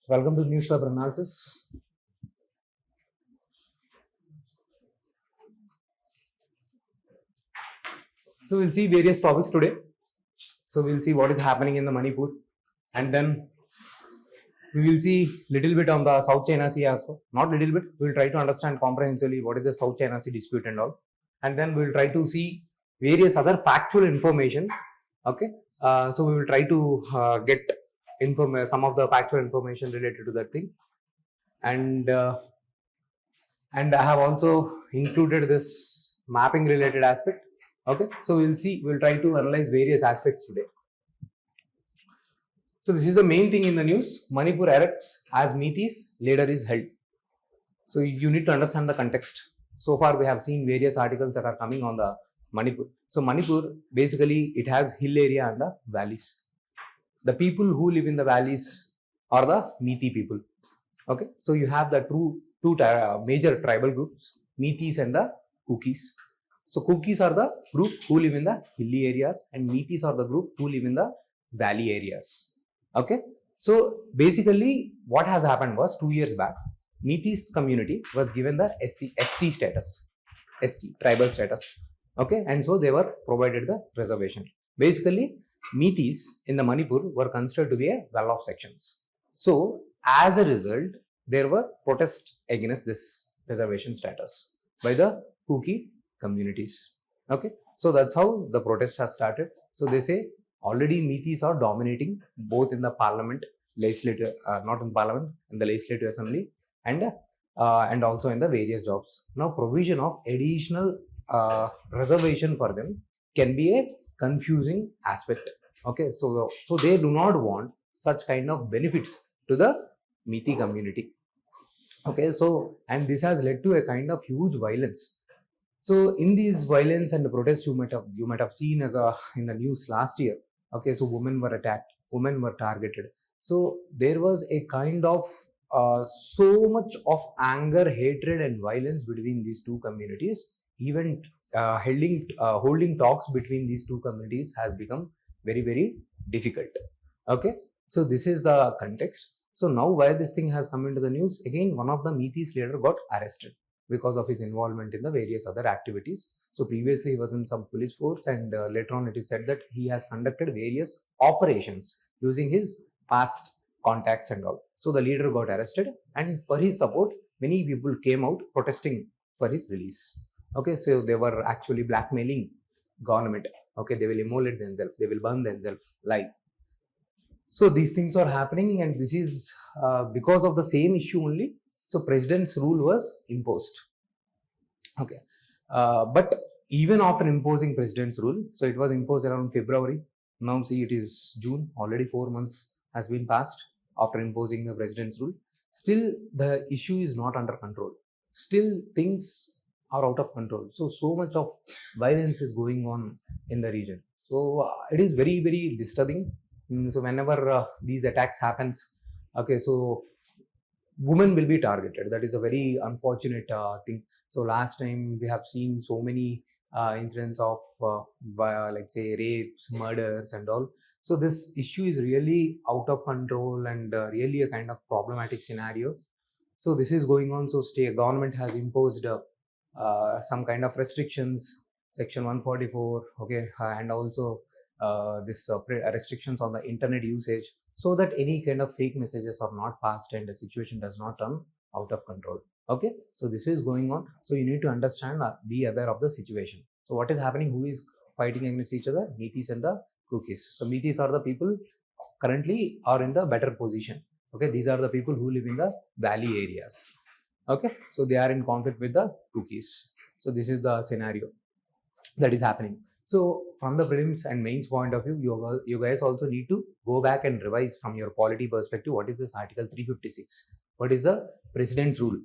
Welcome to newspaper analysis. So we'll see various topics today. So we'll see what is happening in the Manipur, and then we will see little bit on the South China Sea as well. Not little bit. We'll try to understand comprehensively what is the South China Sea dispute and all, and then we'll try to see various other factual information. Okay. So we will try to get some of the factual information related to that thing, and I have also included this mapping related aspect. Okay, so we'll try to analyze various aspects today. So this is the main thing in the news. Manipur erupts as Meethi's leader is held. So you need to understand the context. So far we have seen various articles that are coming on the Manipur. So Manipur, basically it has hill area and the valleys. The people who live in the valleys are the Meethi people. Okay, so you have the two major tribal groups, Meethis and the Kukis. So Kukis are the group who live in the hilly areas, and Meethis are the group who live in the valley areas. Okay, so basically what has happened was 2 years back, Meethi's community was given the ST status, ST tribal status. Okay, and so they were provided the reservation. Basically, Meethis in the Manipur were considered to be a well-off sections. So as a result, there were protests against this reservation status by the Kuki communities. Okay, so that's how the protest has started. So they say already Meethis are dominating both in the parliament, legislative, not in parliament, in the legislative assembly, and also in the various jobs. Now provision of additional reservation for them can be a confusing aspect. Okay, so they do not want such kind of benefits to the Meethi community. Okay, so and this has led to a kind of huge violence. So in these violence and the protests, you might have seen in the news last year. Okay, so women were attacked, women were targeted. So there was a kind of so much of anger, hatred, and violence between these two communities. Even holding talks between these two communities has become very, very difficult. Okay, so this is the context. So now why this thing has come into the news, again one of the Meethi's leader got arrested because of his involvement in the various other activities. So previously he was in some police force, and later on it is said that he has conducted various operations using his past contacts and all. So the leader got arrested, and for his support many people came out protesting for his release. Okay, so they were actually blackmailing government. Okay, they will immolate themselves, they will burn themselves alive. So these things are happening, and this is because of the same issue only. So president's rule was imposed. Okay, but even after imposing president's rule, so it was imposed around February. Now see, it is June, already 4 months has been passed after imposing the president's rule. Still the issue is not under control. Still things are out of control. So much of violence is going on in the region. So it is very, very disturbing. So whenever these attacks happens, okay, so women will be targeted. That is a very unfortunate thing. So last time we have seen so many incidents of like say rapes, murders and all. So this issue is really out of control and really a kind of problematic scenario. So this is going on. So state government has imposed some kind of restrictions, section 144, okay, and also this restrictions on the internet usage, so that any kind of fake messages are not passed and the situation does not turn out of control. Okay, so this is going on. So you need to understand, be aware of the situation. So what is happening? Who is fighting against each other? Meethis and the Kukis. So Meethis are the people currently are in the better position. Okay, these are the people who live in the valley areas. Okay, so they are in conflict with the Kukis. So this is the scenario that is happening. So from the prelims and mains point of view, you guys also need to go back and revise from your polity perspective. What is this article 356? What is the president's rule?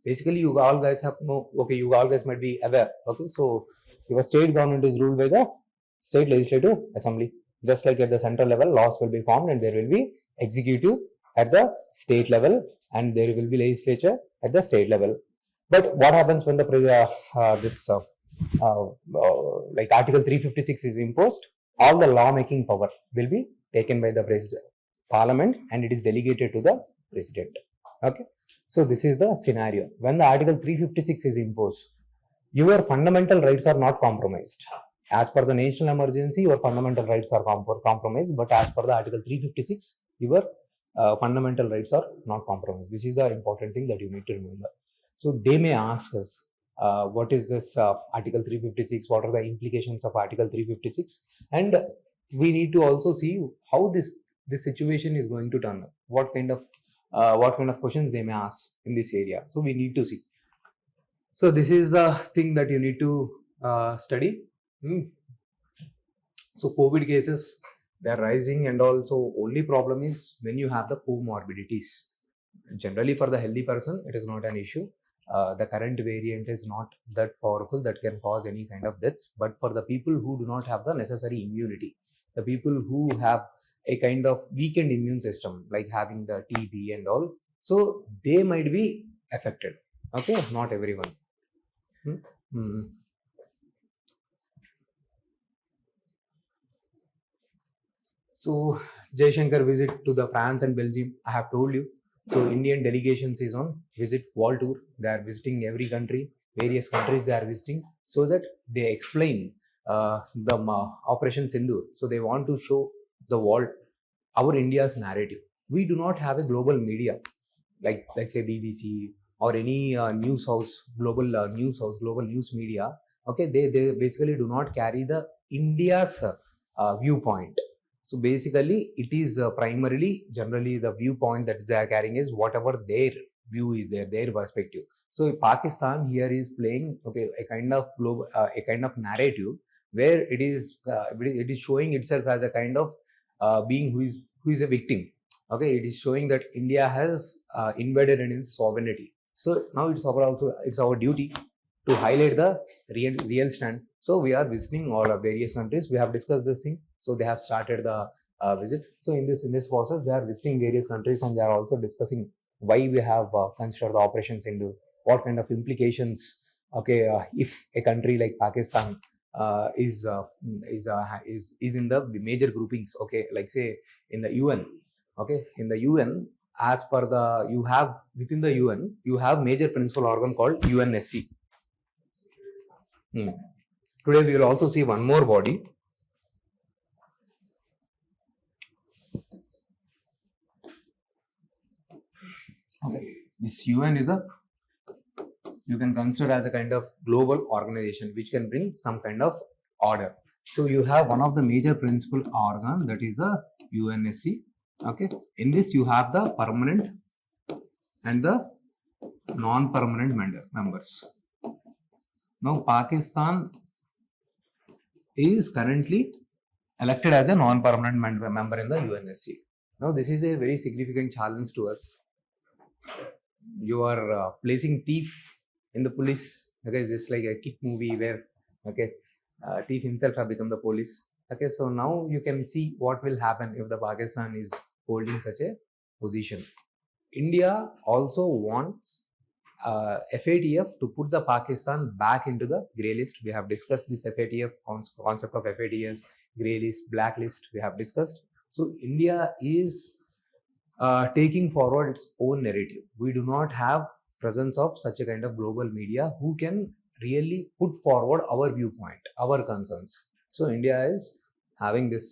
Basically, you all guys have no, okay, you all guys might be aware. Okay, so your state government is ruled by the state legislative assembly. Just like at the central level, laws will be formed and there will be executive at the state level, and there will be legislature at the state level. But what happens when the like Article 356 is imposed? All the lawmaking power will be taken by the parliament and it is delegated to the president. Okay, so this is the scenario. When the Article 356 is imposed, your fundamental rights are not compromised. As per the national emergency, your fundamental rights are compromised, but as per the Article 356, your fundamental rights are not compromised. This is the important thing that you need to remember. So they may ask us, what is this Article 356? What are the implications of Article 356? And we need to also see how this situation is going to turn up. What kind of questions they may ask in this area. So we need to see. So this is the thing that you need to study. So COVID cases, they are rising, and also only problem is when you have the comorbidities. Generally for the healthy person, it is not an issue. The current variant is not that powerful that can cause any kind of deaths, but for the people who do not have the necessary immunity, the people who have a kind of weakened immune system, like having the TB and all, so they might be affected. Okay, not everyone. So Jaishankar visit to the France and Belgium, I have told you. So Indian delegations is on visit wall tour. They are visiting every country, various countries they are visiting, so that they explain the Operation Sindoor. So they want to show the world our India's narrative. We do not have a global media like, let's say, BBC or any news house, global news media. Okay, they basically do not carry the India's viewpoint. So basically, it is primarily, generally, the viewpoint that they are carrying is whatever their view is there, their perspective. So Pakistan here is playing, okay, a kind of global, a kind of narrative where it is showing itself as a kind of being who is a victim. Okay, it is showing that India has invaded in its sovereignty. So now it's our duty to highlight the real stand. So we are visiting all of various countries. We have discussed this thing. So they have started the visit. So in this process, they are visiting various countries, and they are also discussing why we have considered the operations into what kind of implications. Okay, if a country like Pakistan is in the major groupings. Okay, like say in the UN. Okay, in the UN, as per the within the UN, you have major principal organ called UNSC. Today we will also see one more body. Okay, this UN is you can consider as a kind of global organization which can bring some kind of order. So you have one of the major principal organ, that is a UNSC. Okay, in this you have the permanent and the non-permanent members. Now Pakistan is currently elected as a non-permanent member in the UNSC. Now this is a very significant challenge to us. You are placing thief in the police. Okay, just like a kid movie where thief himself have become the police. Okay, so now you can see what will happen if the Pakistan is holding such a position. India also wants FATF to put the Pakistan back into the grey list. We have discussed this FATF concept of FATF, grey list, blacklist. We have discussed. So India is taking forward its own narrative. We do not have presence of such a kind of global media who can really put forward our viewpoint, our concerns. So India is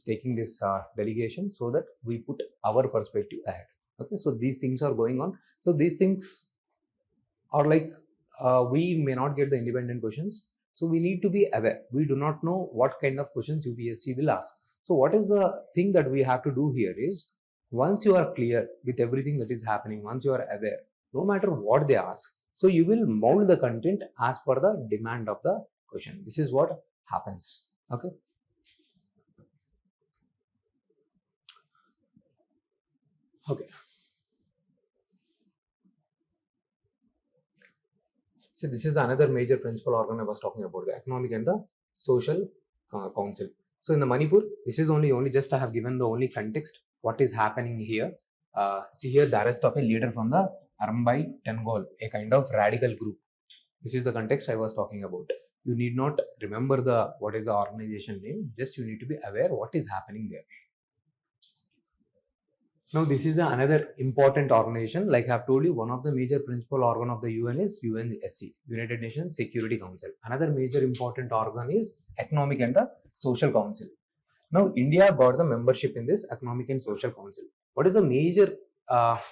taking this delegation so that we put our perspective ahead. Okay, so these things are going on. So these things are like we may not get the independent questions. So we need to be aware. We do not know what kind of questions UPSC will ask. So what is the thing that we have to do here is, once you are clear with everything that is happening, once you are aware, no matter what they ask, so you will mold the content as per the demand of the question. This is what happens. Okay. Okay. So this is another major principal organ I was talking about, the Economic and the Social Council. So in the Manipur, this is only just I have given the only context, what is happening here. See here, the arrest of a leader from the Arambai Tengol, a kind of radical group. This is the context I was talking about. You need not remember what is the organization name, just you need to be aware what is happening there. Now, this is another important organization. Like I have told you, one of the major principal organ of the UN is UNSC, United Nations Security Council. Another major important organ is Economic and the Social Council. Now, India got the membership in this Economic and Social Council. What is the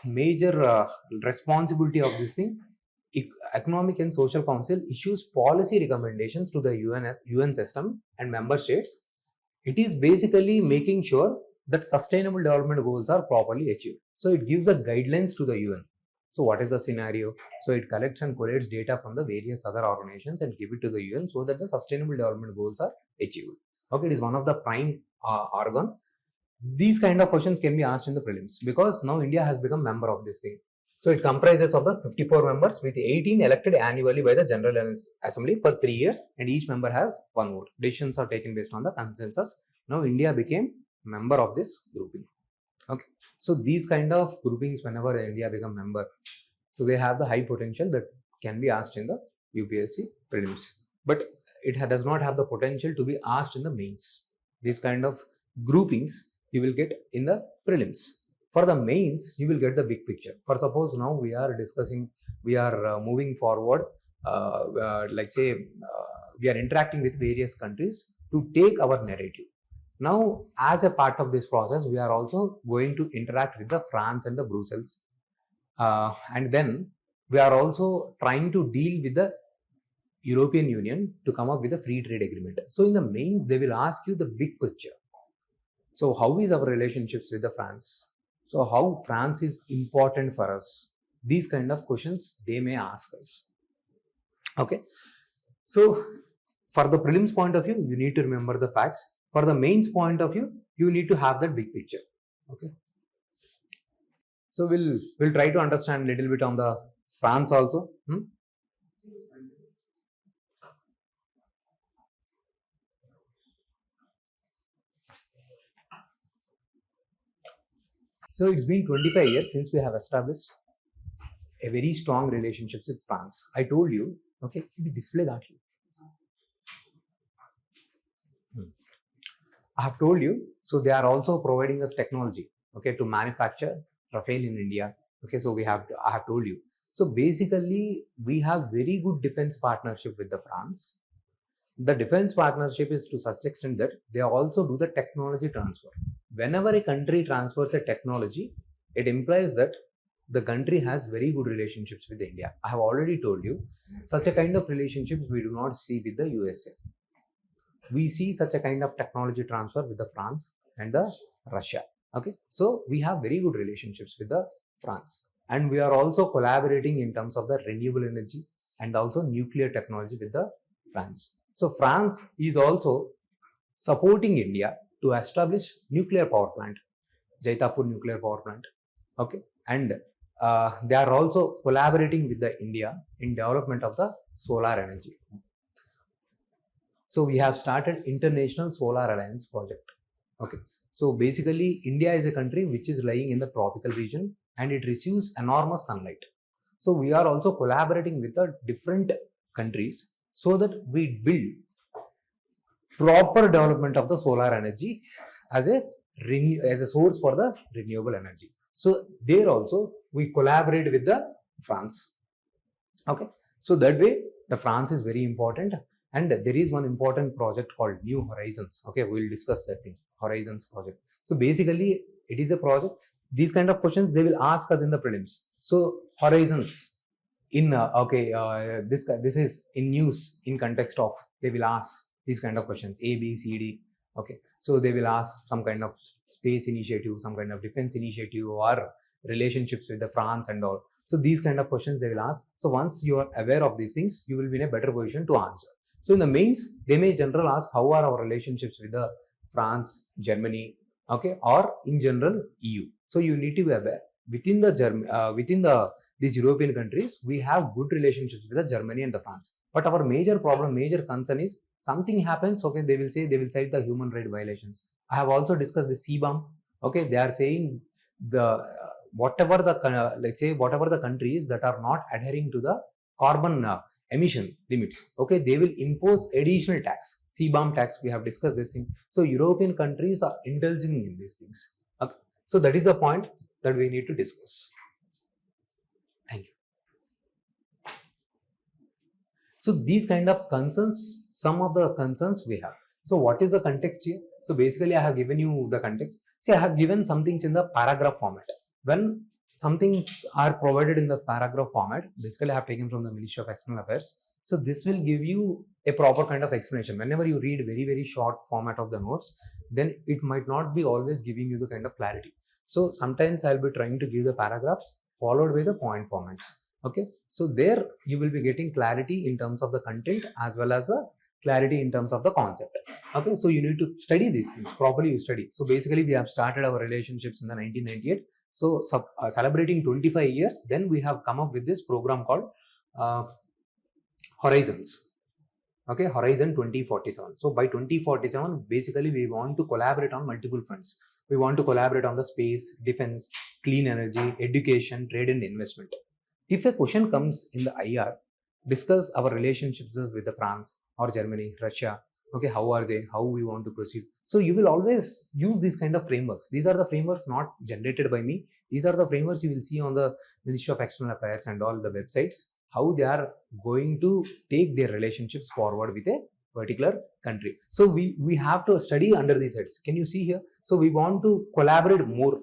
major responsibility of this thing? Economic and Social Council issues policy recommendations to the UN system and member states. It is basically making sure that sustainable development goals are properly achieved. So it gives a guidelines to the UN. So what is the scenario? So it collects and collates data from the various other organizations and give it to the UN so that the sustainable development goals are achieved. Okay, it is one of the prime organ. These kind of questions can be asked in the prelims because now India has become member of this thing. So it comprises of the 54 members with 18 elected annually by the General Assembly for 3 years, and each member has 1 vote. Decisions are taken based on the consensus. Now India became member of this grouping. Okay, so these kind of groupings, whenever India become member, so they have the high potential that can be asked in the UPSC prelims, but it does not have the potential to be asked in the mains. These kind of groupings you will get in the prelims. For the mains, you will get the big picture. For suppose now we are discussing, we are moving forward, we are interacting with various countries to take our narrative. Now, as a part of this process, we are also going to interact with the France and the Brussels. And then we are also trying to deal with the European Union to come up with a free trade agreement. So in the mains, they will ask you the big picture. So how is our relationships with the France? So how France is important for us? These kind of questions they may ask us. Okay. So for the prelims point of view, you need to remember the facts. For the mains point of view, you need to have that big picture. Okay. So we'll try to understand a little bit on the France also. So it's been 25 years since we have established a very strong relationships with France. I told you, okay, display that. I have told you, so they are also providing us technology, okay, to manufacture Rafale in India. Okay, so I have told you. So basically, we have very good defense partnership with the France. The defense partnership is to such extent that they also do the technology transfer. Whenever a country transfers a technology, it implies that the country has very good relationships with India. I have already told you, such a kind of relationships we do not see with the USA. We see such a kind of technology transfer with the France and the Russia. Okay, so we have very good relationships with the France, and we are also collaborating in terms of the renewable energy and also nuclear technology with the France. So France is also supporting India to establish nuclear power plant, Jaitapur nuclear power plant. Okay, and they are also collaborating with the India in development of the solar energy. So we have started International Solar Alliance project. Okay, so basically India is a country which is lying in the tropical region and it receives enormous sunlight. So we are also collaborating with the different countries so that we build proper development of the solar energy as a source for the renewable energy. So there also we collaborate with the France. Okay, so that way the France is very important. And there is one important project called New Horizons. Okay, we'll discuss that thing, Horizons project. So basically, it is a project. These kind of questions they will ask us in the prelims. So Horizons, in this is in news in context of, they will ask these kind of questions, A, B, C, D. Okay, so they will ask some kind of space initiative, some kind of defense initiative, or relationships with the France and all. So these kind of questions they will ask. So once you are aware of these things, you will be in a better position to answer. So in the mains, they may general ask how are our relationships with the France, Germany, okay, or in general EU. So you need to be aware within these European countries, we have good relationships with the Germany and the France. But our major problem, major concern is something happens. Okay, they will cite the human right violations. I have also discussed the CBAM. Okay, they are saying whatever the countries that are not adhering to the carbon emission limits, okay, they will impose additional tax, CBAM tax. We have discussed this thing. So European countries are indulging in these things. Okay, so that is the point. that we need to discuss. Thank you. So these kind of concerns, some of the concerns we have. So what is the context here? So basically I have given you the context. See, I have given some things in the paragraph format. When some things are provided in the paragraph format, basically I have taken from the Ministry of External Affairs. So this will give you a proper kind of explanation. Whenever you read very short format of the notes, then it might not be always giving you the kind of clarity. So sometimes I'll be trying to give the paragraphs followed by the point formats. Okay, so there you will be getting clarity in terms of the content as well as the clarity in terms of the concept. Okay, so you need to study these things properly. You study. So basically we have started our relationships in the 1998. So celebrating 25 years, then we have come up with this program called Horizons. Okay, Horizon 2047. So by 2047, basically we want to collaborate on multiple fronts. We want to collaborate on the space, defense, clean energy, education, trade and investment. If a question comes in the IR, discuss our relationships with the France or Germany, Russia. Okay, how are they? How we want to proceed? So you will always use these kind of frameworks. These are the frameworks not generated by me. These are the frameworks you will see on the Ministry of External Affairs and all the websites, how they are going to take their relationships forward with a particular country. So we have to study under these heads. Can you see here? So we want to collaborate more.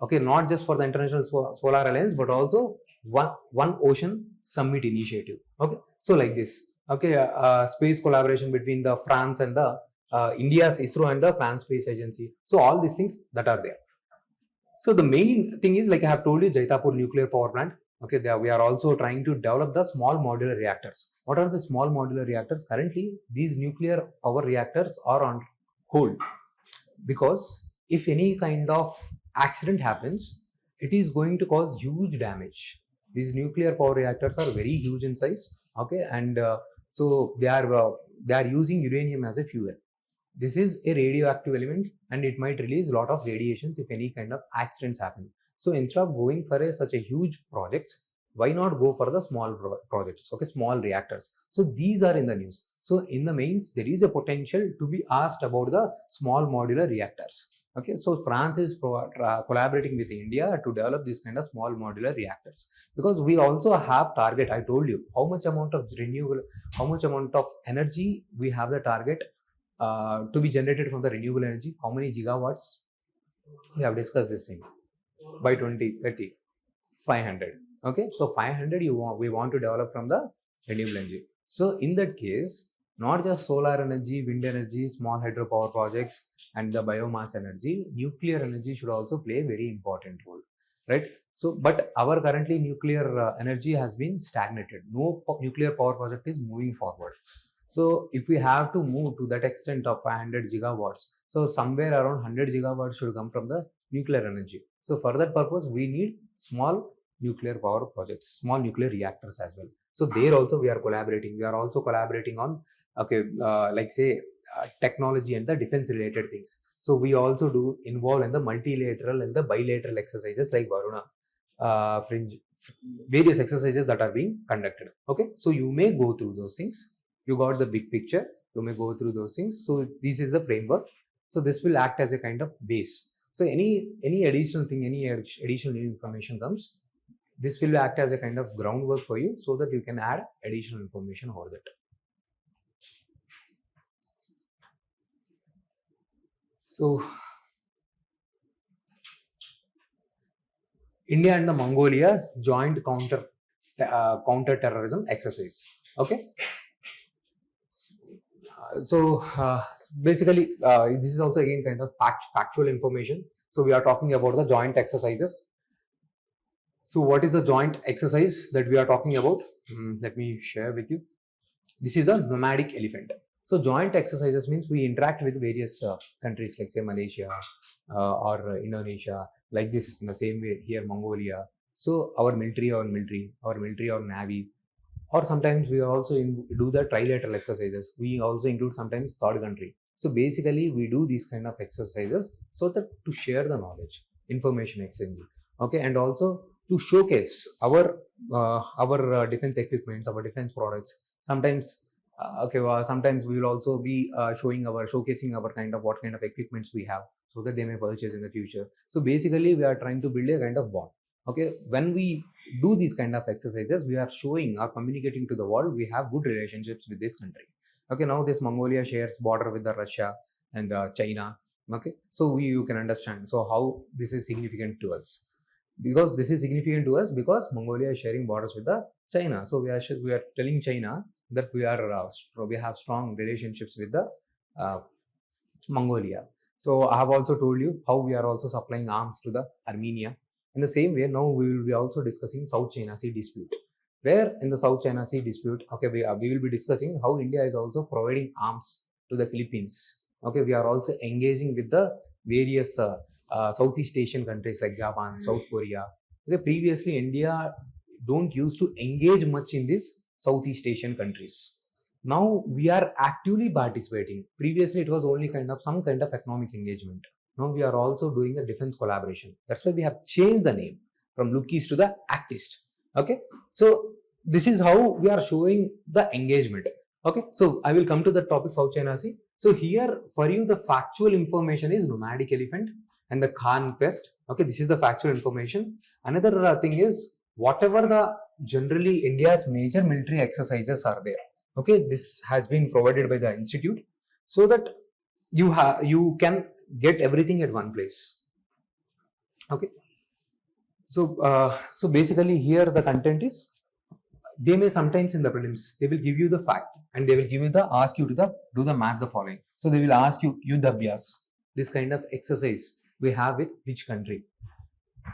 Okay, not just for the International Solar Alliance, but also one Ocean Summit Initiative. Okay, so like this. Okay, space collaboration between the France and the India's ISRO and the France Space Agency. So all these things that are there. So the main thing is, like I have told you, Jaitapur nuclear power plant. Okay, we are also trying to develop the small modular reactors. What are the small modular reactors? Currently, these nuclear power reactors are on hold because if any kind of accident happens, it is going to cause huge damage. These nuclear power reactors are very huge in size. Okay, and so they are using uranium as a fuel. This is a radioactive element and it might release a lot of radiations if any kind of accidents happen. So instead of going for such a huge projects, why not go for the small projects? Okay, small reactors. So these are in the news. So in the mains, there is a potential to be asked about the small modular reactors. Okay, so France is collaborating with India to develop this kind of small modular reactors, because we also have target. I told you how much amount of renewable, how much amount of energy we have the target to be generated from the renewable energy, how many gigawatts. We have discussed this thing. By 2030, 500. Okay, so 500 we want to develop from the renewable energy. So in that case, not just solar energy, wind energy, small hydropower projects and the biomass energy, nuclear energy should also play a very important role, right? So but our currently nuclear energy has been stagnated. No nuclear power project is moving forward. So if we have to move to that extent of 500 gigawatts, so somewhere around 100 gigawatts should come from the nuclear energy. So for that purpose, we need small nuclear power projects, small nuclear reactors as well. So there also we are collaborating. We are also collaborating on, okay, like say technology and the defense related things. So we also do involve in the multilateral and the bilateral exercises like Varuna, fringe, various exercises that are being conducted. Okay, so you may go through those things. You got the big picture. You may go through those things. So this is the framework. So this will act as a kind of base. So any additional thing, any additional new information comes, this will act as a kind of groundwork for you so that you can add additional information over that. So India and the Mongolia joint counter terrorism exercise. Okay. So basically, this is also again kind of factual information. So we are talking about the joint exercises. So what is the joint exercise that we are talking about? Let me share with you. This is the nomadic elephant. So joint exercises means we interact with various countries like say Malaysia or Indonesia, like this in the same way here Mongolia. So our military or navy, or sometimes we also do the trilateral exercises. We also include sometimes third country. So basically we do these kind of exercises so that to share the knowledge, information exchange. Okay, and also to showcase our defense equipments, our defense products. Sometimes sometimes we will also be showcasing our what kind of equipments we have. so that they may purchase in the future. So basically, we are trying to build a kind of bond. Okay, when we do these kind of exercises, we are showing or communicating to the world we have good relationships with this country. Okay, now this Mongolia shares border with the Russia and the China. Okay, so you can understand so how this is significant to us, because this is significant to us because Mongolia is sharing borders with the China. So we are telling China that we have strong relationships with the Mongolia. So I have also told you how we are also supplying arms to the Armenia. In the same way, now we will be also discussing South China Sea dispute. Where in the South China Sea dispute, okay, we will be discussing how India is also providing arms to the Philippines. Okay, we are also engaging with the various Southeast Asian countries like Japan, South Korea. Okay, previously India don't used to engage much in these Southeast Asian countries. Now we are actively participating. Previously it was only some kind of economic engagement. Now we are also doing a defense collaboration. That's why we have changed the name from Lookist to the Actist. Okay, so this is how we are showing the engagement. Okay, so I will come to the topic South China Sea. So here for you the factual information is nomadic elephant and the Khan pest. Okay, this is the factual information. Another thing is whatever the generally India's major military exercises are there. Okay, this has been provided by the institute so that you can get everything at one place. Okay, so basically here the content is, they may sometimes in the prelims they will give you the fact and they will give you ask you to do the match the following. So they will ask you Yuddhabhyas, this kind of exercise we have with which country.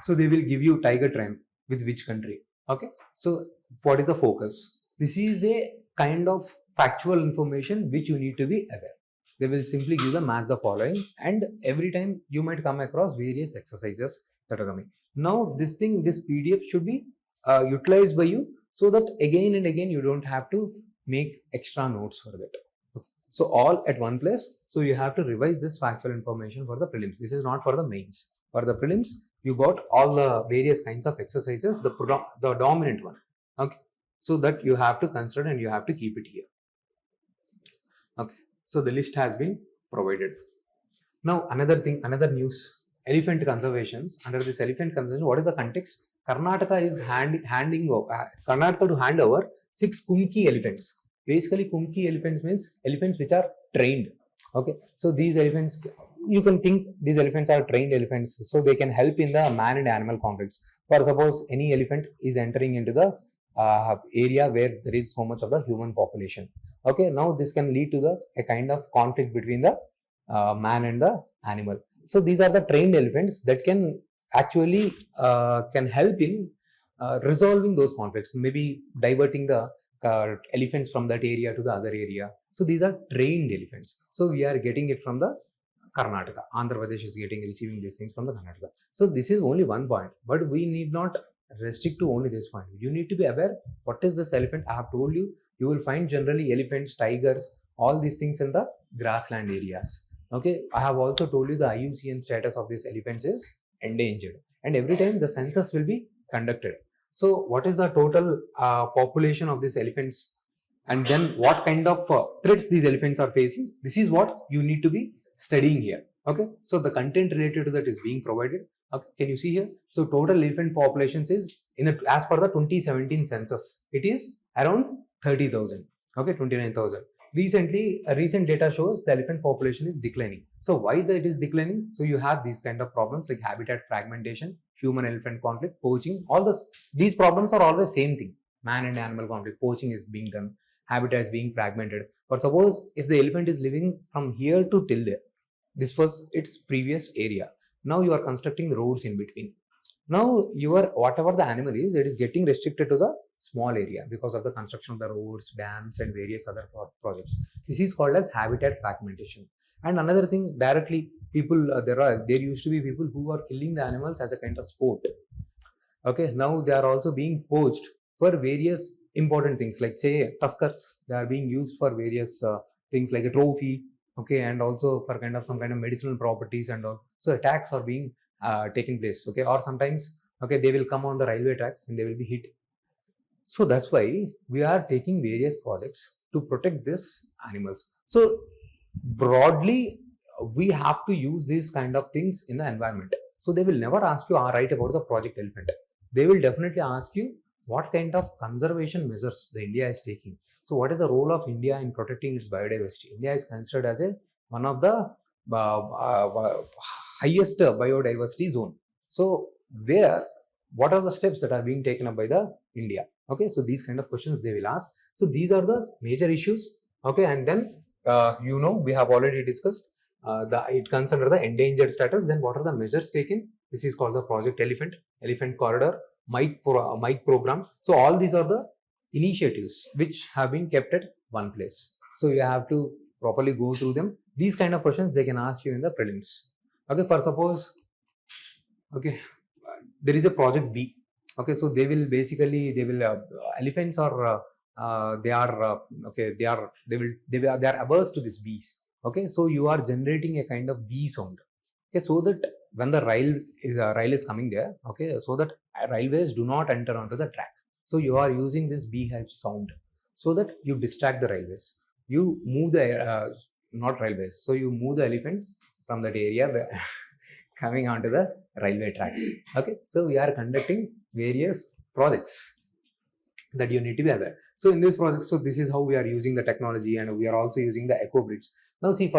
So they will give you tiger triumph with which country. Okay, so what is the focus? This is a kind of factual information which you need to be aware. They will simply give the match the following, and every time you might come across various exercises that are coming. Now this PDF should be utilized by you so that again and again you don't have to make extra notes for that. Okay. So all at one place. So you have to revise this factual information for the prelims. This is not for the mains. For the prelims, you got all the various kinds of exercises, the dominant one. Okay, so that you have to consider and you have to keep it here. Okay, so the list has been provided. Now another thing, news, elephant conservations. Under this elephant conservation, what is the context? Karnataka is Karnataka to hand over 6 Kumki elephants. Basically, Kumki elephants means elephants which are trained. Okay, so these elephants, you can think these elephants are trained elephants, so they can help in the man and animal conflicts. For suppose any elephant is entering into the area where there is so much of the human population. Okay, now this can lead to a kind of conflict between the man and the animal. So these are the trained elephants that can actually can help in resolving those conflicts, maybe diverting the elephants from that area to the other area. So these are trained elephants. So we are getting it from the Karnataka. Andhra Pradesh is receiving these things from the Karnataka. So this is only one point, but we need not restrict to only this point. You need to be aware what is this elephant. I have told you, you will find generally elephants, tigers, all these things in the grassland areas. Okay, I have also told you the IUCN status of these elephants is endangered, and every time the census will be conducted. So what is the total population of these elephants, and then what kind of threats these elephants are facing? This is what you need to be studying here. Okay, so the content related to that is being provided. Okay, can you see here? So total elephant populations is as per the 2017 census, it is around 30,000. Okay, 29,000. Recent data shows the elephant population is declining. So why it is declining? So you have these kind of problems like habitat fragmentation, human elephant conflict, poaching. These problems are always same thing. Man and animal conflict, poaching is being done, habitat is being fragmented. But suppose if the elephant is living from here to till there, this was its previous area. Now you are constructing roads in between. Now whatever the animal is, it is getting restricted to the small area because of the construction of the roads, dams, and various other projects. This is called as habitat fragmentation. And another thing, directly people there used to be people who are killing the animals as a kind of sport. Okay, now they are also being poached for various important things, like say tuskers. They are being used for various things like a trophy. Okay, and also for some kind of medicinal properties and all. So attacks are being taking place. Okay, or sometimes they will come on the railway tracks and they will be hit. So that's why we are taking various projects to protect these animals. So broadly, we have to use these kind of things in the environment. So they will never ask you write about the project elephant. They will definitely ask you what kind of conservation measures the India is taking. So what is the role of India in protecting its biodiversity? India is considered as one of the highest biodiversity zone. So what are the steps that are being taken up by the India? Okay, so these kind of questions they will ask. So these are the major issues. Okay, and then we have already discussed it comes under the endangered status. Then what are the measures taken? This is called the Project Elephant Corridor, Mike program. So all these are the initiatives which have been kept at one place. So you have to properly go through them. These kind of questions they can ask you in the prelims. Okay, for suppose, okay, there is a project B. Okay, so they will elephants are they are averse to these bees. Okay, so you are generating a kind of bee sound. Okay, so that when the rail is coming there, okay, so that railways do not enter onto the track. So you are using this beehive sound so that you distract the railways. You move the not railways. So you move the elephants from that area coming onto the railway tracks. Okay, so we are conducting various projects that you need to be aware. So in this project, so this is how we are using the technology, and we are also using the echo bridge. Now see,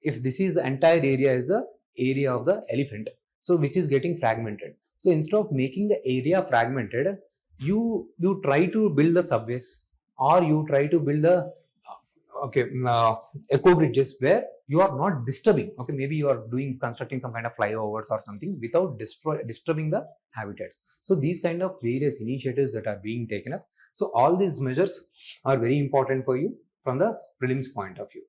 if this is the entire area is the area of the elephant, so which is getting fragmented. So instead of making the area fragmented, you try to build the subways, or you try to build the echo bridges where you are not disturbing. Okay, maybe you are constructing some kind of flyovers or something without disturbing the habitats. So these kind of various initiatives that are being taken up. So all these measures are very important for you from the prelims point of view.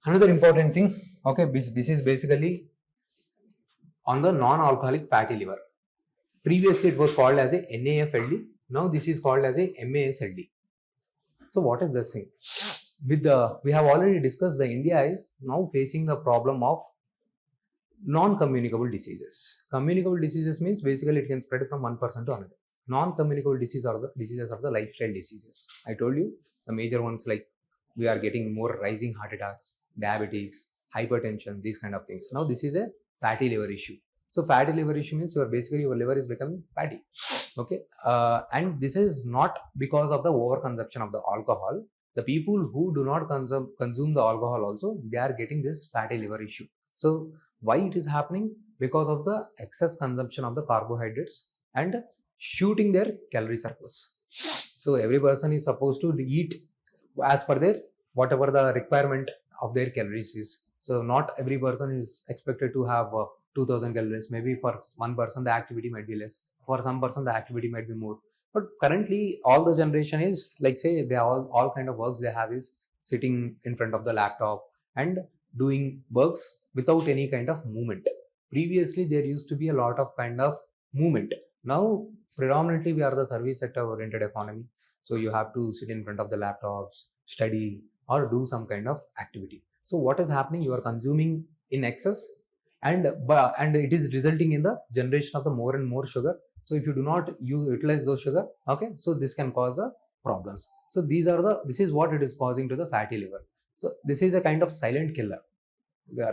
Another important thing, okay, this is basically on the non-alcoholic fatty liver. Previously it was called as a NAFLD. Now this is called as a MASLD. So what is this thing? We have already discussed the India is now facing the problem of non-communicable diseases. Communicable diseases means basically it can spread from one person to another. Non-communicable diseases are the lifestyle diseases. I told you the major ones, like we are getting more rising heart attacks, diabetes, hypertension, these kind of things. Now this is a fatty liver issue. So fatty liver issue means your liver is becoming fatty. Okay, and this is not because of the overconsumption of the alcohol. The people who do not consume the alcohol also, they are getting this fatty liver issue. So why it is happening? Because of the excess consumption of the carbohydrates and shooting their calorie surplus. So every person is supposed to eat as per their whatever the requirement of their calories is. So not every person is expected to have 2000 calories. Maybe for one person the activity might be less, for some person the activity might be more. But currently all the generation is like, say, they are all kind of works they have is sitting in front of the laptop and doing works without any kind of movement. Previously there used to be a lot of kind of movement. Now predominantly we are the service sector oriented economy. So you have to sit in front of the laptops, study, or do some kind of activity. So what is happening? You are consuming in excess, and it is resulting in the generation of the more and more sugar. So if you do not utilize those sugar, okay, so this can cause the problems. So this is what it is causing to the fatty liver. So this is a kind of silent killer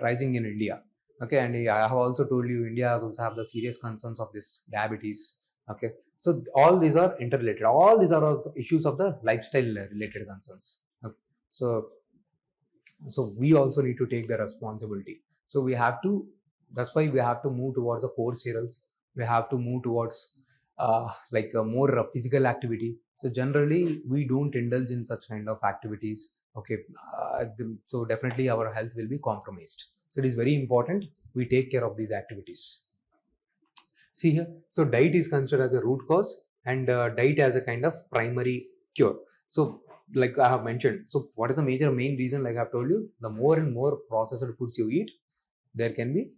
rising in India. Okay, and I have also told you India also have the serious concerns of this diabetes. Okay, so all these are interrelated. All these are the issues of the lifestyle related concerns. Okay. So we also need to take the responsibility. So that's why we have to move towards the core cereals. We have to move towards more physical activity. So generally we don't indulge in such kind of activities. Okay, so definitely our health will be compromised. So it is very important we take care of these activities. See here, so diet is considered as a root cause, and diet as a kind of primary cure. So like I have mentioned, so what is the main reason? Like I have told you, the more and more processed foods you eat, there can be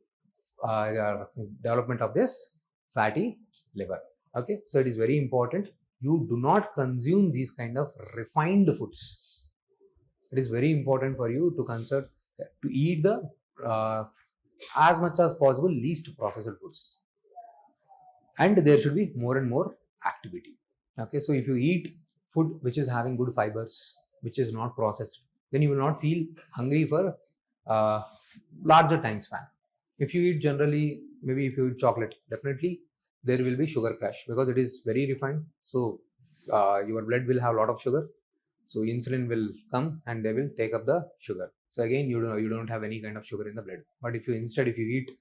development of this fatty liver. Okay, so it is very important you do not consume these kind of refined foods. It is very important for you to eat the as much as possible least processed foods, and there should be more and more activity. Okay, so if you eat food which is having good fibers, which is not processed, then you will not feel hungry for larger time span. If you eat generally, maybe if you eat chocolate, definitely there will be sugar crash because it is very refined. So your blood will have a lot of sugar. So insulin will come and they will take up the sugar. So again, you don't have any kind of sugar in the blood. But if you eat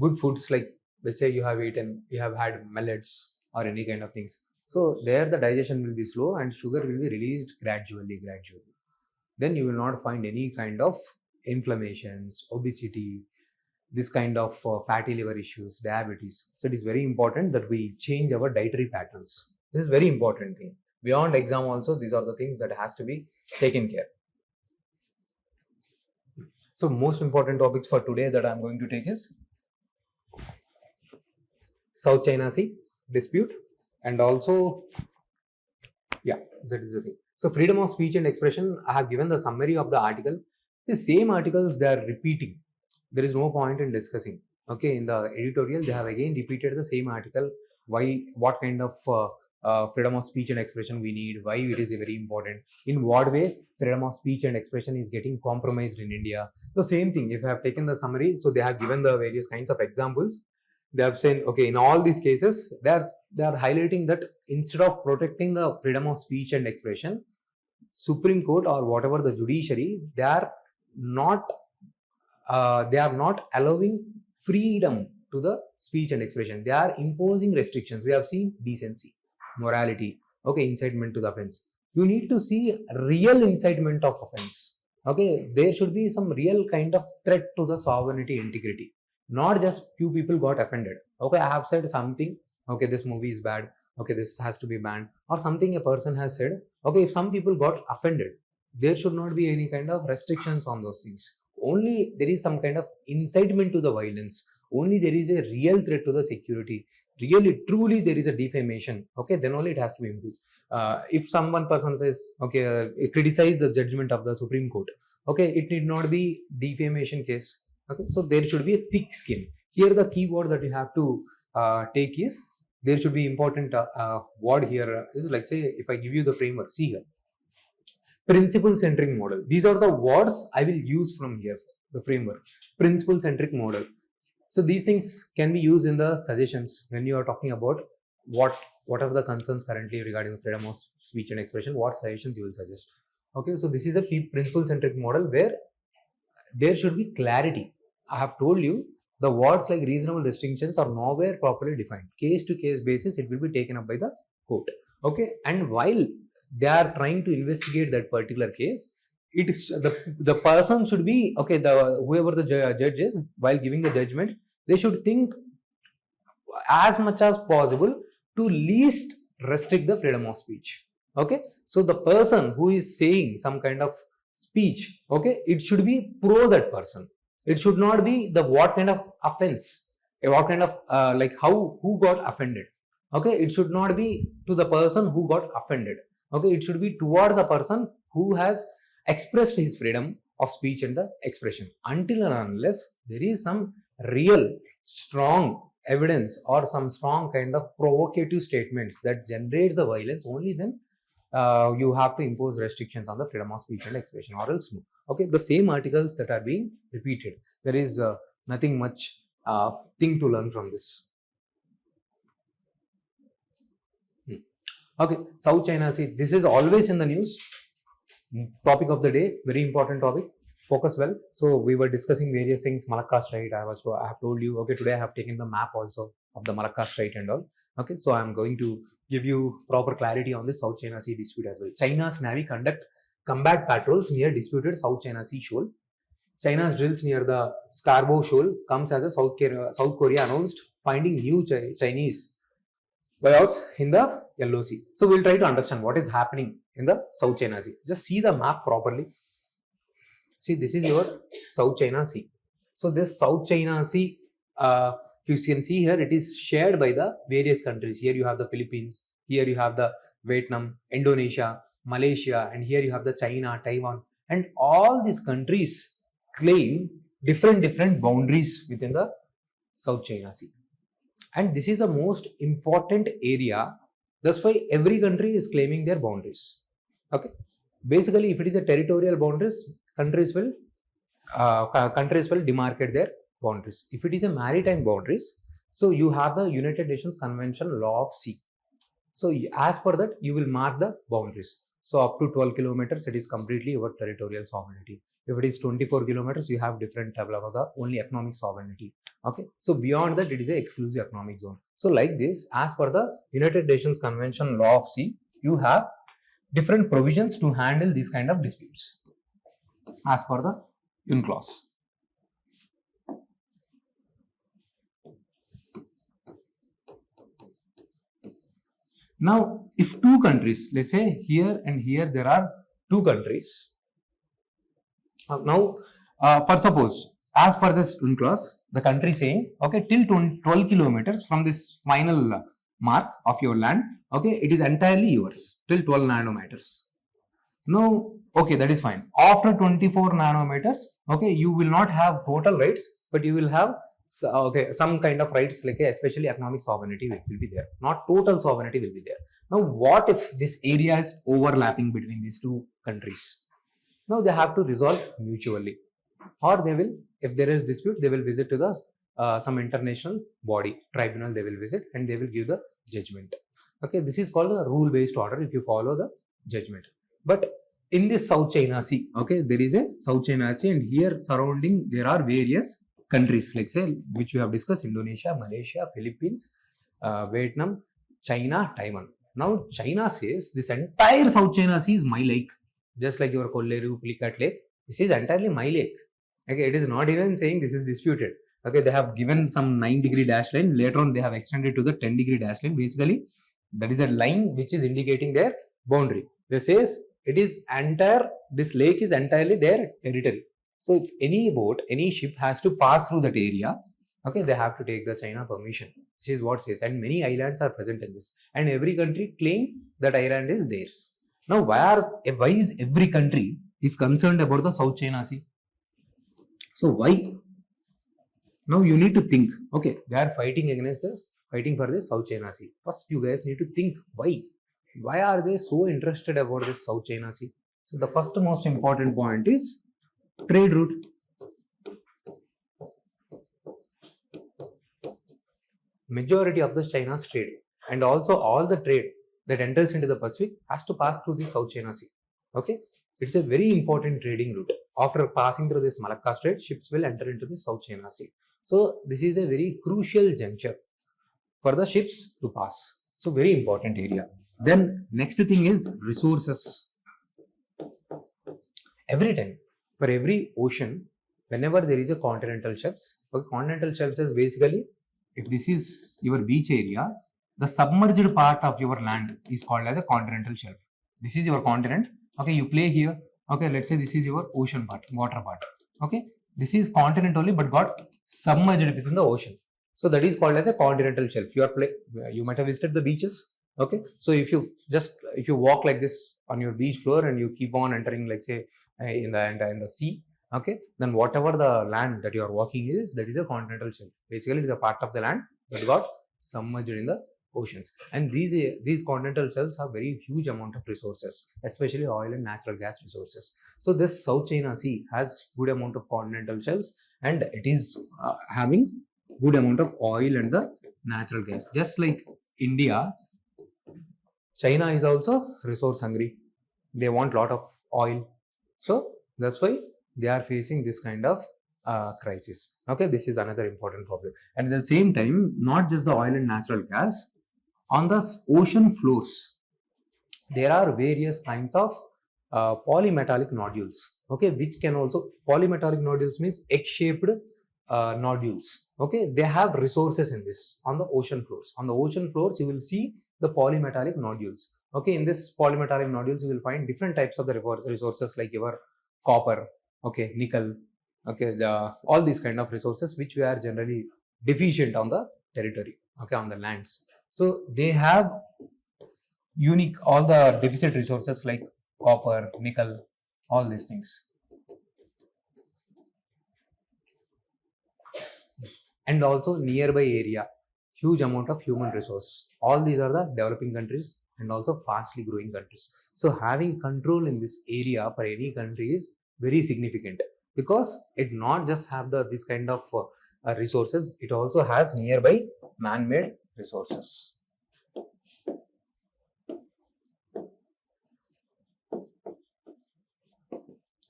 good foods, like let's say you have had millets or any kind of things, so there the digestion will be slow and sugar will be released gradually. Then you will not find any kind of inflammations, obesity, this kind of fatty liver issues, diabetes. So it is very important that we change our dietary patterns. This is very important thing. Beyond exam also, these are the things that has to be taken care. So most important topics for today that I am going to take is South China Sea dispute, and also, that is the thing. So freedom of speech and expression, I have given the summary of the article. The same articles they are repeating. There is no point in discussing. Okay, in the editorial, they have again repeated the same article. Why, what kind of freedom of speech and expression we need, why it is very important, in what way freedom of speech and expression is getting compromised in India. The same thing, if I have taken the summary, so they have given the various kinds of examples. They have said, okay, in all these cases, they are highlighting that instead of protecting the freedom of speech and expression, Supreme Court or whatever the judiciary, they are not allowing freedom to the speech and expression. They are imposing restrictions. We have seen decency, morality, okay, incitement to the offense. You need to see real incitement of offense. Okay, there should be some real kind of threat to the sovereignty integrity. Not just few people got offended. Okay, I have said something. Okay, this movie is bad. Okay, this has to be banned, or something a person has said. Okay, if some people got offended, there should not be any kind of restrictions on those things. Only there is some kind of incitement to the violence. Only there is a real threat to the security. Really, truly, there is a defamation. Okay, then only it has to be increased. If someone person says, okay, criticize the judgment of the Supreme Court. Okay, it need not be defamation case. Okay, so there should be a thick skin. Here, the key word that you have to take is, there should be important word here is, like, say, if I give you the framework, see here, principle centric model. These are the words I will use from here, the framework, principle centric model. So these things can be used in the suggestions when you are talking about what are the concerns currently regarding the freedom of speech and expression, what suggestions you will suggest. Okay, so this is a principle centric model where there should be clarity. I have told you, the words like reasonable restrictions are nowhere properly defined. Case to case basis, it will be taken up by the court. Okay, and while they are trying to investigate that particular case, it is the person should be, okay, whoever the judge is, while giving the judgment, they should think as much as possible to least restrict the freedom of speech. Okay, so the person who is saying some kind of speech, okay, it should be pro that person. It should not be the what kind of offense, what kind of like who got offended. Okay, it should not be to the person who got offended. Okay, it should be towards a person who has expressed his freedom of speech and the expression. Until and unless there is some real strong evidence or some strong kind of provocative statements that generates the violence, only then you have to impose restrictions on the freedom of speech and expression, or else no. Okay, the same articles that are being repeated. There is nothing much thing to learn from this. Okay, South China Sea. This is always in the news. Topic of the day, very important topic. Focus well. So we were discussing various things. Malacca Strait. I have told you. Okay, today I have taken the map also of the Malacca Strait and all. Okay, so I am going to give you proper clarity on this South China Sea dispute as well. China's Navy conduct combat patrols near disputed South China Sea shoal. China's drills near the Scarborough Shoal comes as a South Korea announced finding new Chinese bios in the Yellow Sea. So we'll try to understand what is happening in the South China Sea. Just see the map properly. See, this is your South China Sea. So this South China Sea, you can see here, it is shared by the various countries. Here you have the Philippines, here you have the Vietnam, Indonesia, Malaysia, and here you have the China, Taiwan, and all these countries claim different boundaries within the South China Sea. And this is the most important area That's why every country is claiming their boundaries. Okay. Basically, if it is a territorial boundaries, countries will demarcate their boundaries. If it is a maritime boundaries, so you have the United Nations Convention Law of Sea. So as per that, you will mark the boundaries. So up to 12 kilometers, it is completely your territorial sovereignty. If it is 24 kilometers, you have different level of the only economic sovereignty. Okay. So beyond that, it is a exclusive economic zone. So like this, as per the United Nations Convention Law of Sea, you have different provisions to handle these kind of disputes as per the UNCLOS. Now, if two countries, let's say here and here, there are two countries. Now, for suppose, as per this UNCLOS, the country saying, okay, till 12 kilometers from this final mark of your land, okay, it is entirely yours till 12 nanometers. Now, okay, that is fine. After 24 nanometers, okay, you will not have total rights, but you will have some kind of rights, like especially economic sovereignty will be there. Not total sovereignty will be there. Now, what if this area is overlapping between these two countries? Now, they have to resolve mutually, or they will, if there is dispute, they will visit to the some international body, tribunal they will visit, and they will give the judgment. Okay, this is called a rule-based order if you follow the judgment. But in this South China Sea, okay, there is a South China Sea, and here surrounding there are various countries, like say, which we have discussed: Indonesia, Malaysia, Philippines, Vietnam, China, Taiwan. Now, China says this entire South China Sea is my lake, just like your Kolleru, Pulicat Lake. This is entirely my lake. Okay, it is not even saying this is disputed. Okay, they have given some 9-degree dash line. Later on, they have extended to the 10-degree dash line. Basically, that is a line which is indicating their boundary. They says it is entire, this lake is entirely their territory. So if any boat, any ship has to pass through that area, okay, they have to take the China permission. This is what it says, and many islands are present in this, and every country claim that island is theirs. Now, why is every country is concerned about the South China Sea? So why? Now you need to think. Okay, they are fighting against this, fighting for this South China Sea. First, you guys need to think why. Why are they so interested about this South China Sea? So the first most important point is trade route. Majority of the China's trade, and also all the trade that enters into the Pacific has to pass through the South China Sea. Okay, it's a very important trading route. After passing through this Malacca Strait, ships will enter into the South China Sea. So this is a very crucial juncture for the ships to pass. So very important area. Then next thing is resources. Every time, for every ocean, whenever there is a continental shelves, continental shelves is basically, if this is your beach area, the submerged part of your land is called as a continental shelf. This is your continent. Okay, you play here. Okay, let's say this is your ocean part, water part. Okay, this is continent only, but got submerged within the ocean. So that is called as a continental shelf. You might have visited the beaches. Okay, so if you walk like this on your beach floor and you keep on entering, like say in the sea, okay, then whatever the land that you are walking is, that is a continental shelf. Basically, it is a part of the land that got submerged in the oceans. And these continental shelves have very huge amount of resources, especially oil and natural gas resources. So this South China Sea has good amount of continental shelves, and it is having good amount of oil and the natural gas. Just like India, China is also resource hungry. They want lot of oil. So that's why they are facing this kind of crisis. Okay, this is another important problem. And at the same time, not just the oil and natural gas, on the ocean floors, there are various kinds of polymetallic nodules. Okay, which can also, polymetallic nodules means egg-shaped nodules. Okay, they have resources in this on the ocean floors. On the ocean floors, you will see the polymetallic nodules. Okay, in this polymetallic nodules, you will find different types of the resources like your copper, okay, nickel, okay, all these kind of resources which we are generally deficient on the territory, okay, on the lands. So they have unique, all the deficit resources like copper, nickel, all these things. And also nearby area, huge amount of human resource. All these are the developing countries and also fastly growing countries. So having control in this area for any country is very significant, because it not just have this kind of resources, it also has nearby man-made resources.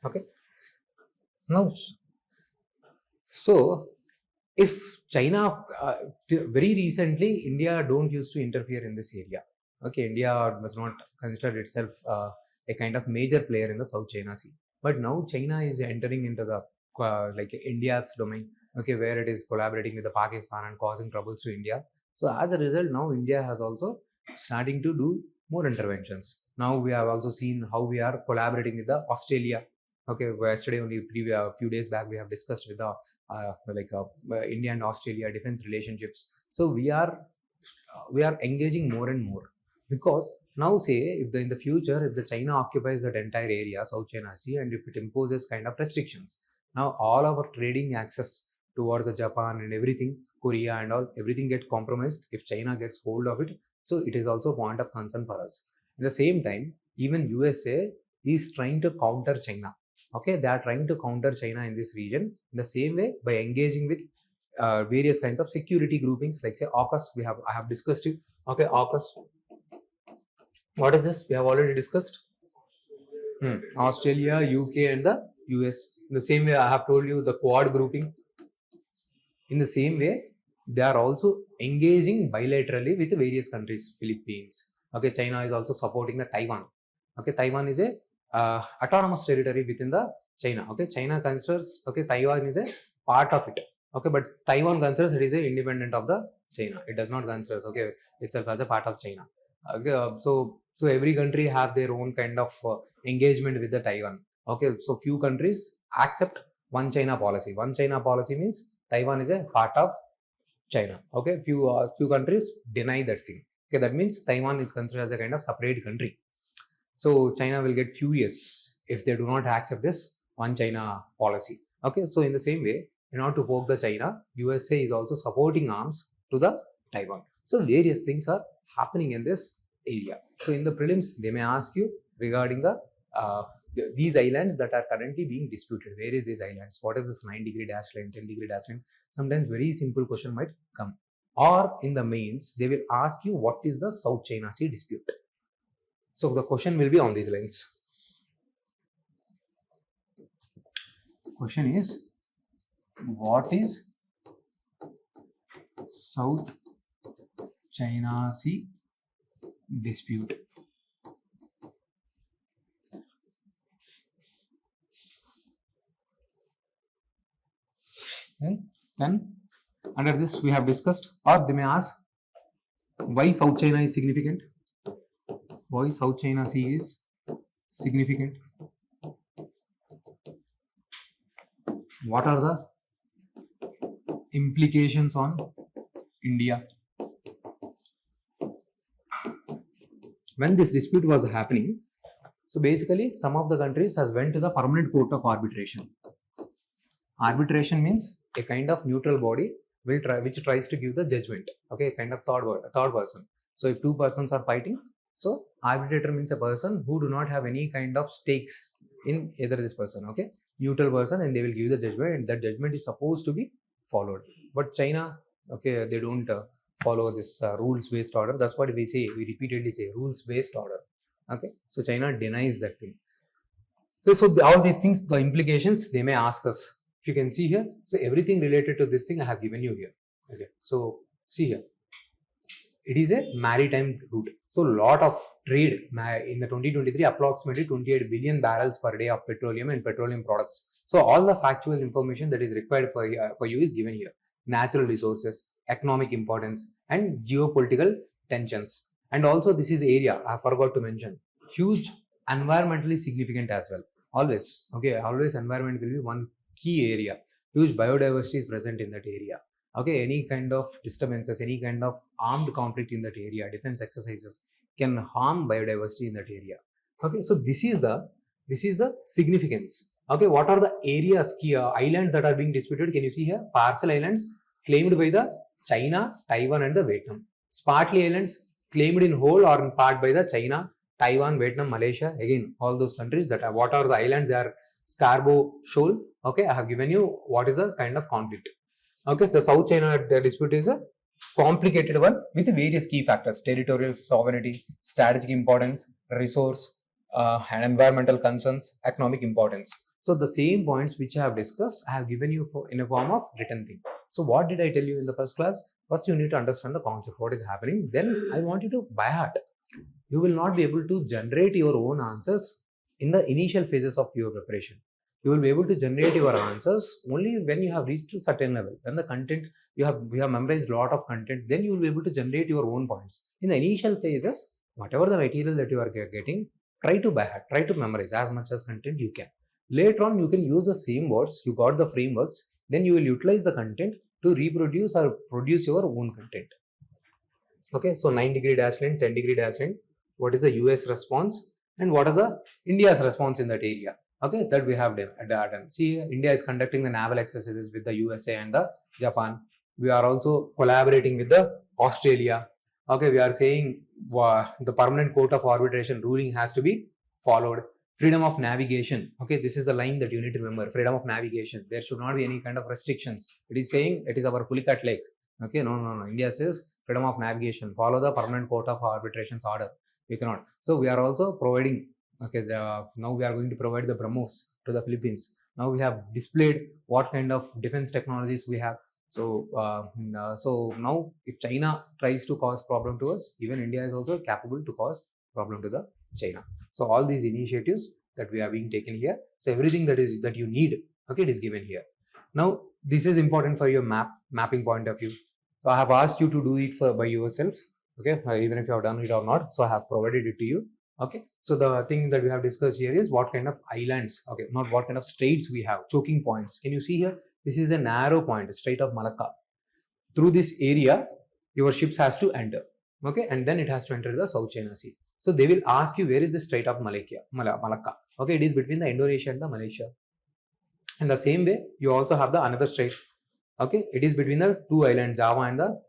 Okay. Now, so if China, very recently, India don't used to interfere in this area. Okay, India does not consider itself a kind of major player in the South China Sea. But now China is entering into the like India's domain. Okay, where it is collaborating with the Pakistan and causing troubles to India. So as a result, now India has also starting to do more interventions. Now we have also seen how we are collaborating with the Australia. Okay, yesterday only, few days back, we have discussed with the India and Australia defense relationships. So we are engaging more and more, because now say if in the future, if the China occupies that entire area, South China Sea, and if it imposes kind of restrictions, now all our trading access towards the Japan and everything, Korea and all, everything get compromised if China gets hold of it. So it is also a point of concern for us. At the same time, even USA is trying to counter China. Okay, they are trying to counter China in this region in the same way by engaging with various kinds of security groupings, like say AUKUS. I have discussed it. Okay, AUKUS. What is this? We have already discussed. Australia, UK, and the US. In the same way, I have told you the Quad grouping. In the same way, they are also engaging bilaterally with various countries. Philippines. Okay, China is also supporting the Taiwan. Okay, Taiwan is a autonomous territory within the China. Okay, China considers Taiwan is a part of it. Okay, but Taiwan considers it is a independent of the China. It does not consider itself as a part of China. Okay, so every country have their own kind of engagement with the Taiwan. Okay, so few countries accept one China policy. One China policy means Taiwan is a part of China. Okay, few countries deny that thing. Okay, that means Taiwan is considered as a kind of separate country. So China will get furious if they do not accept this one China policy. Okay, so in the same way, in order to poke the China, USA is also supporting arms to the Taiwan. So various things are happening in this area. So in the prelims, they may ask you regarding these islands that are currently being disputed. Where is these islands? What is this 9-degree dash line, 10-degree dash line? Sometimes very simple question might come. Or in the mains, they will ask you what is the South China Sea dispute. So the question will be on these lines. Question is, what is South China Sea dispute? And then under this we have discussed, or they may ask why South China is significant. Why South China Sea is significant? What are the implications on India? When this dispute was happening, so basically some of the countries has went to the permanent court of arbitration. Arbitration means a kind of neutral body which tries to give the judgment. Okay, a kind of third person. So if two persons are fighting, so arbitrator means a person who do not have any kind of stakes in either this person. Okay, neutral person, and they will give the judgment, and that judgment is supposed to be followed. But China, okay, they don't follow this rules-based order. That's what we repeatedly say, rules-based order. Okay, so China denies that thing. So all these things, the implications, they may ask us. If you can see here, so everything related to this thing I have given you here. Okay, so see here, it is a maritime route. So lot of trade in the 2023, approximately 28 billion barrels per day of petroleum and petroleum products. So all the factual information that is required for you is given here. Natural resources, economic importance, and geopolitical tensions. And also this is area I forgot to mention, huge environmentally significant as well. Always environment will be one key area. Huge biodiversity is present in that area. Okay, any kind of disturbances, any kind of armed conflict in that area, defense exercises can harm biodiversity in that area. Okay, so this is the significance. Okay, what are the areas, key islands that are being disputed? Can you see here? Parcel islands claimed by the China, Taiwan and the Vietnam. Spratly Islands claimed in whole or in part by the China, Taiwan, Vietnam, Malaysia. Again, all those countries that are, what are the islands? They are Scarborough Shoal. Okay, I have given you what is the kind of conflict. Okay, the South China dispute is a complicated one with various key factors: territorial sovereignty, strategic importance, resource, and environmental concerns, economic importance. So the same points which I have discussed, I have given you in a form of written thing. So what did I tell you in the first class? First, you need to understand the concept, what is happening. Then I want you to by heart. You will not be able to generate your own answers in the initial phases of your preparation. You will be able to generate your answers only when you have reached a certain level. When the content we have memorized a lot of content, then you will be able to generate your own points. In the initial phases, whatever the material that you are getting, try to by heart, try to memorize as much as content you can. Later on, you can use the same words, you got the frameworks, then you will utilize the content to reproduce or produce your own content. Okay, so 9-degree dash line, 10-degree dash line, what is the US response and what is the India's response in that area? Okay, that we have done. See, India is conducting the naval exercises with the USA and the Japan. We are also collaborating with the Australia. Okay, we are saying the permanent court of arbitration ruling has to be followed. Freedom of navigation. Okay, this is the line that you need to remember. Freedom of navigation. There should not be any kind of restrictions. It is saying it is our Pulicat Lake. Okay, no. India says freedom of navigation. Follow the permanent court of arbitration's order. We cannot. So we are also providing. Okay, now we are going to provide the BrahMos to the Philippines. Now we have displayed what kind of defense technologies we have. So, so now if China tries to cause problem to us, even India is also capable to cause problem to the China. So all these initiatives that we are being taken here. So everything that you need, okay, it is given here. Now this is important for your mapping point of view. So I have asked you to do it by yourself. Okay, even if you have done it or not. So I have provided it to you. Okay, so the thing that we have discussed here is what kind of islands, okay, not what kind of straits we have, choking points. Can you see here? This is a narrow point, Strait of Malacca. Through this area, your ships has to enter, okay, and then it has to enter the South China Sea. So they will ask you where is the Strait of Malacca. Okay, it is between the Indonesia and the Malaysia. In the same way, you also have the another strait. Okay, it is between the two islands, Java and the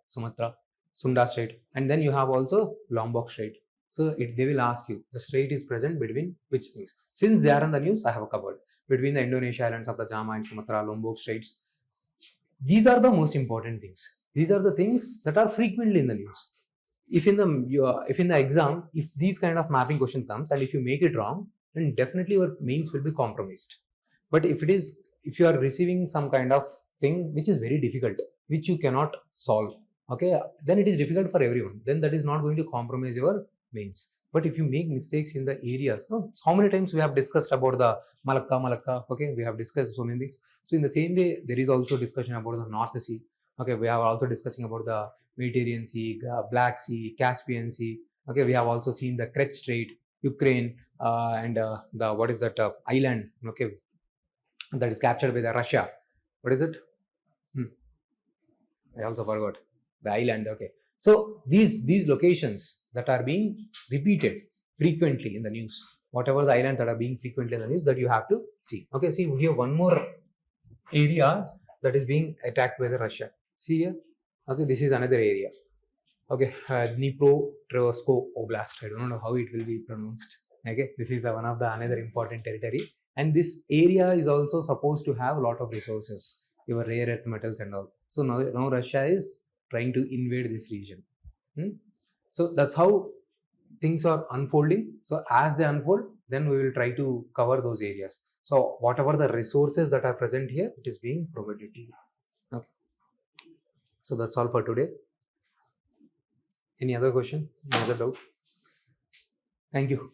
Sunda Strait, and then you have also Lombok Strait. So they will ask you the strait is present between which things. Since they are in the news, I have covered between the Indonesia islands of the Java and Sumatra, Lombok Straits. These are the most important things. These are the things that are frequently in the news. If in the exam, if these kind of mapping question comes and if you make it wrong, then definitely your mains will be compromised. But if you are receiving some kind of thing which is very difficult, which you cannot solve, okay, then it is difficult for everyone. Then that is not going to compromise your mains. But if you make mistakes in the areas, how many times we have discussed about the Malacca, okay, we have discussed so many things. So in the same way, there is also discussion about the North Sea. Okay, we are also discussing about the Mediterranean Sea, Black Sea, Caspian Sea. Okay, we have also seen the Kerch Strait, Ukraine, and the what is that island? Okay, that is captured by the Russia. What is it? I also forgot the island. Okay, so these locations that are being repeated frequently in the news, whatever the islands that are being frequently in the news, that you have to see. Okay, see here one more area that is being attacked by the Russia. See here. Okay, this is another area. Okay, Dnipropetrovsk Oblast. I don't know how it will be pronounced. Okay, this is one of the another important territory, and this area is also supposed to have a lot of resources, your rare earth metals and all. So now Russia is trying to invade this region. So that's how things are unfolding. So as they unfold, then we will try to cover those areas. So whatever the resources that are present here, it is being provided to you. Okay. So that's all for today. Any other question? Any other doubt? Thank you.